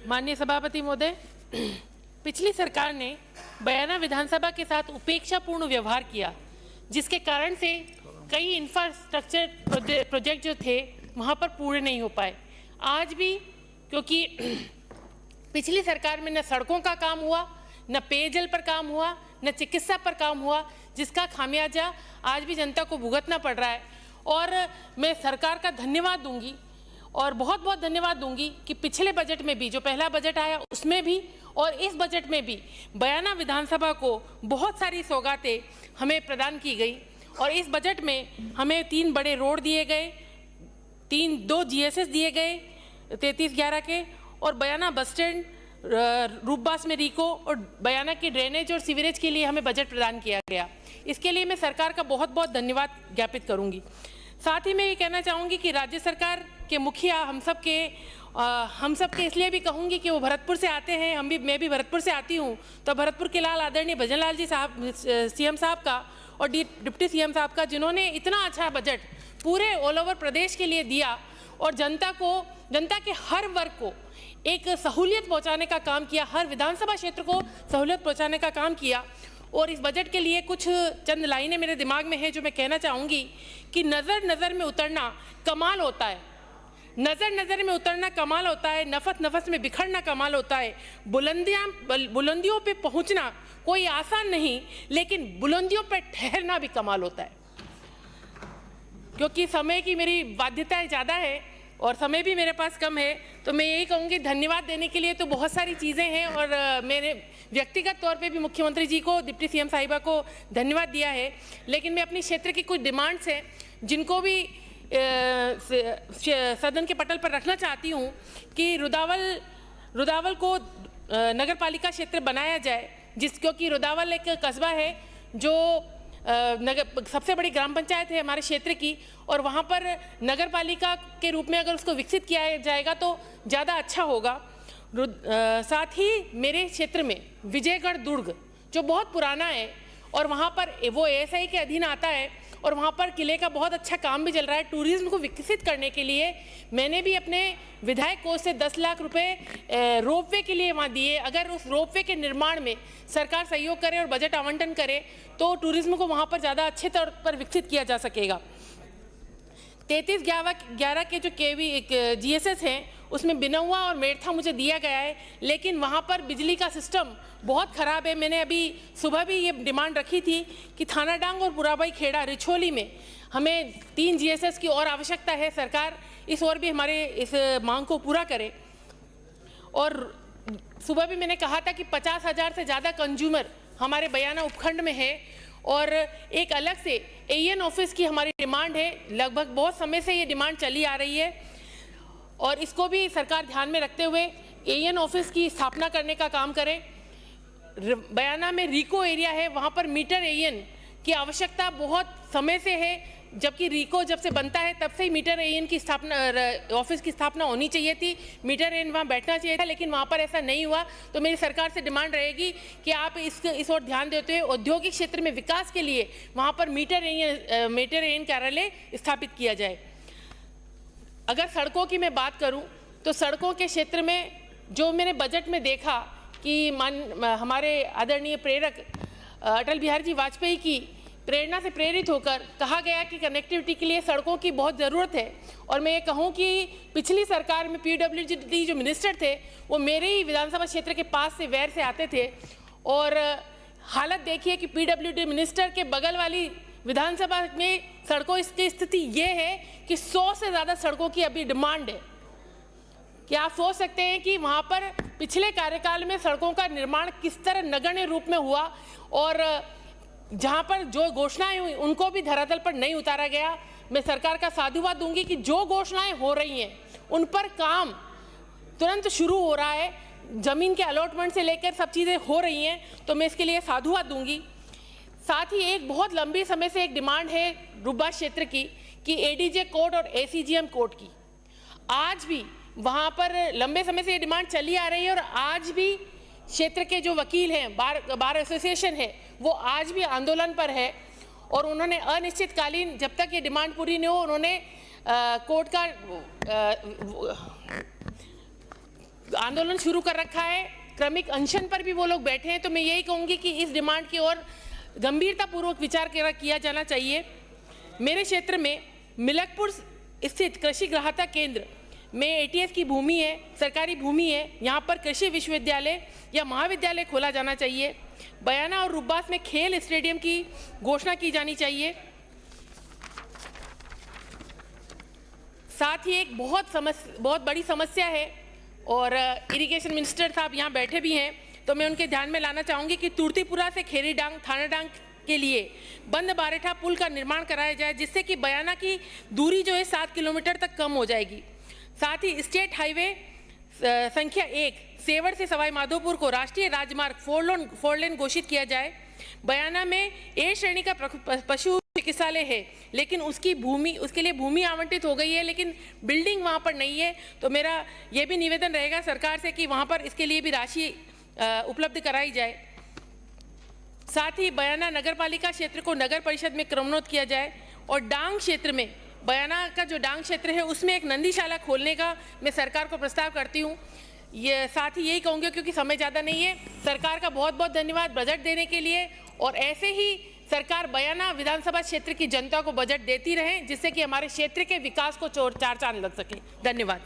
माननीय सभापति महोदय, पिछली सरकार ने बयाना विधानसभा के साथ उपेक्षापूर्ण व्यवहार किया, जिसके कारण से कई इंफ्रास्ट्रक्चर प्रोजेक्ट जो थे वहां पर पूरे नहीं हो पाए। आज भी क्योंकि पिछली सरकार में न सड़कों का काम हुआ, न पेयजल पर काम हुआ, न चिकित्सा पर काम हुआ, जिसका खामियाजा आज भी जनता को भुगतना पड़ रहा है। और मैं सरकार का धन्यवाद दूंगी और बहुत बहुत धन्यवाद दूंगी कि पिछले बजट में भी, जो पहला बजट आया उसमें भी और इस बजट में भी बयाना विधानसभा को बहुत सारी सौगातें हमें प्रदान की गई। और इस बजट में हमें 3 बड़े रोड दिए गए, 2 GSS दिए गए 3311 के, और बयाना बस स्टैंड, रूपबास में रिको और बयाना की ड्रेनेज और सीवरेज के लिए हमें बजट प्रदान किया गया। इसके लिए मैं सरकार का बहुत बहुत धन्यवाद ज्ञापित करूंगी। साथ ही मैं ये कहना चाहूँगी कि राज्य सरकार के मुखिया हम सब के इसलिए भी कहूँगी कि वो भरतपुर से आते हैं, मैं भी भरतपुर से आती हूँ, तो भरतपुर के लाल आदरणीय भजन लाल जी साहब, CM साहब का और डिप्टी CM साहब का, जिन्होंने इतना अच्छा बजट पूरे ऑल ओवर प्रदेश के लिए दिया और जनता के हर वर्ग को एक सहूलियत पहुँचाने का काम किया, हर विधानसभा क्षेत्र को सहूलियत पहुँचाने का काम किया। और इस बजट के लिए कुछ चंद लाइनें मेरे दिमाग में है जो मैं कहना चाहूँगी कि नज़र में उतरना कमाल होता है, नज़र में उतरना कमाल होता है, नफस में बिखरना कमाल होता है, बुलंदियों पे पहुँचना कोई आसान नहीं, लेकिन बुलंदियों पे ठहरना भी कमाल होता है। क्योंकि समय की मेरी बाध्यताएं ज़्यादा है और समय भी मेरे पास कम है, तो मैं यही कहूँगी धन्यवाद देने के लिए तो बहुत सारी चीज़ें हैं और मैंने व्यक्तिगत तौर पे भी मुख्यमंत्री जी को, डिप्टी CM साहिबा को धन्यवाद दिया है। लेकिन मैं अपनी क्षेत्र की कुछ डिमांड्स हैं जिनको भी सदन के पटल पर रखना चाहती हूँ कि रुदावल को नगर पालिका क्षेत्र बनाया जाए, क्योंकि रुदावल एक कस्बा है जो सबसे बड़ी ग्राम पंचायत है हमारे क्षेत्र की, और वहाँ पर नगर पालिका के रूप में अगर उसको विकसित किया जाएगा तो ज़्यादा अच्छा होगा। साथ ही मेरे क्षेत्र में विजयगढ़ दुर्ग जो बहुत पुराना है और वहाँ पर वो ASI के अधीन आता है और वहाँ पर किले का बहुत अच्छा काम भी चल रहा है। टूरिज्म को विकसित करने के लिए मैंने भी अपने विधायक कोष से 10 लाख रुपए रोपवे के लिए वहाँ दिए। अगर उस रोपवे के निर्माण में सरकार सहयोग करे और बजट आवंटन करे तो टूरिज्म को वहाँ पर ज़्यादा अच्छे तौर पर विकसित किया जा सकेगा। 3311 के जो GSS हैं उसमें बिनौआ और मेड़था मुझे दिया गया है, लेकिन वहाँ पर बिजली का सिस्टम बहुत ख़राब है। मैंने अभी सुबह भी ये डिमांड रखी थी कि थाना डांग और बुराबाई खेड़ा रिछोली में हमें 3 GSS की और आवश्यकता है। सरकार इस ओर भी हमारे इस मांग को पूरा करे। और सुबह भी मैंने कहा था कि 50,000 से ज़्यादा कंज्यूमर हमारे बयाना उपखंड में है और एक अलग से AN ऑफिस की हमारी डिमांड है। लगभग बहुत समय से ये डिमांड चली आ रही है और इसको भी सरकार ध्यान में रखते हुए AN ऑफिस की स्थापना करने का काम करे। बयाना में रिको एरिया है, वहाँ पर मीटर AN की आवश्यकता बहुत समय से है, जबकि रिको जब से बनता है तब से ही मीटर AN की स्थापना, ऑफिस की स्थापना होनी चाहिए थी, मीटर AN वहाँ बैठना चाहिए था, लेकिन वहाँ पर ऐसा नहीं हुआ। तो मेरी सरकार से डिमांड रहेगी कि आप इस ओर ध्यान देते हुए औद्योगिक क्षेत्र में विकास के लिए वहाँ पर मीटर AN कार्यालय स्थापित किया जाए। अगर सड़कों की मैं बात करूँ तो सड़कों के क्षेत्र में जो मैंने बजट में देखा कि हमारे आदरणीय प्रेरक अटल बिहारी जी वाजपेयी की प्रेरणा से प्रेरित होकर कहा गया कि कनेक्टिविटी के लिए सड़कों की बहुत ज़रूरत है। और मैं ये कहूँ कि पिछली सरकार में PWD जो मिनिस्टर थे वो मेरे ही विधानसभा क्षेत्र के पास से वैर से आते थे और हालत देखिए कि PWD मिनिस्टर के बगल वाली विधानसभा में सड़कों की स्थिति ये है कि 100 से ज़्यादा सड़कों की अभी डिमांड है। क्या आप सोच सकते हैं कि वहाँ पर पिछले कार्यकाल में सड़कों का निर्माण किस तरह नगण्य रूप में हुआ और जहाँ पर जो घोषणाएं हुई उनको भी धरातल पर नहीं उतारा गया। मैं सरकार का साधुवाद दूंगी कि जो घोषणाएं हो रही हैं उन पर काम तुरंत शुरू हो रहा है, जमीन के अलॉटमेंट से लेकर सब चीज़ें हो रही हैं, तो मैं इसके लिए साधुवाद दूंगी। साथ ही एक बहुत लंबी समय से एक डिमांड है रूपबास क्षेत्र की कि ADJ कोर्ट और ACGM कोर्ट की, आज भी वहाँ पर लंबे समय से ये डिमांड चली आ रही है और आज भी क्षेत्र के जो वकील हैं, बार एसोसिएशन है, वो आज भी आंदोलन पर है और उन्होंने अनिश्चितकालीन, जब तक ये डिमांड पूरी नहीं हो, उन्होंने कोर्ट का आंदोलन शुरू कर रखा है, क्रमिक अनशन पर भी वो लोग बैठे हैं। तो मैं यही कहूँगी कि इस डिमांड की ओर गंभीरतापूर्वक विचार किया जाना चाहिए। मेरे क्षेत्र में मिलकपुर स्थित कृषि ग्राहकता केंद्र में एटीएस की भूमि है, सरकारी भूमि है। यहाँ पर कृषि विश्वविद्यालय या महाविद्यालय खोला जाना चाहिए। बयाना और रुब्बास में खेल स्टेडियम की घोषणा की जानी चाहिए। साथ ही एक बहुत बड़ी समस्या है और इरिगेशन मिनिस्टर साहब यहाँ बैठे भी हैं, तो मैं उनके ध्यान में लाना चाहूँगी कि तुर्तीपुरा से खेरीडांग थानाडांग के लिए बंद बारेठा पुल का निर्माण कराया जाए, जिससे कि बयाना की दूरी जो है 7 किलोमीटर तक कम हो जाएगी। साथ ही स्टेट हाईवे संख्या 1 सेवर से सवाई माधोपुर को राष्ट्रीय राजमार्ग 4 लेन घोषित किया जाए। बयाना में ए श्रेणी का पशु चिकित्सालय है, लेकिन उसके लिए भूमि आवंटित हो गई है, लेकिन बिल्डिंग वहाँ पर नहीं है। तो मेरा ये भी निवेदन रहेगा सरकार से कि वहाँ पर इसके लिए भी राशि उपलब्ध कराई जाए। साथ ही बयाना नगर पालिका क्षेत्र को नगर परिषद में क्रमोन्नत किया जाए और डांग क्षेत्र में, बयाना का जो डांग क्षेत्र है उसमें एक नंदीशाला खोलने का मैं सरकार को प्रस्ताव करती हूँ। ये साथ ही यही कहूँगी, क्योंकि समय ज़्यादा नहीं है। सरकार का बहुत बहुत धन्यवाद बजट देने के लिए, और ऐसे ही सरकार बयाना विधानसभा क्षेत्र की जनता को बजट देती रहे, जिससे कि हमारे क्षेत्र के विकास को चार चांद लग सके। धन्यवाद।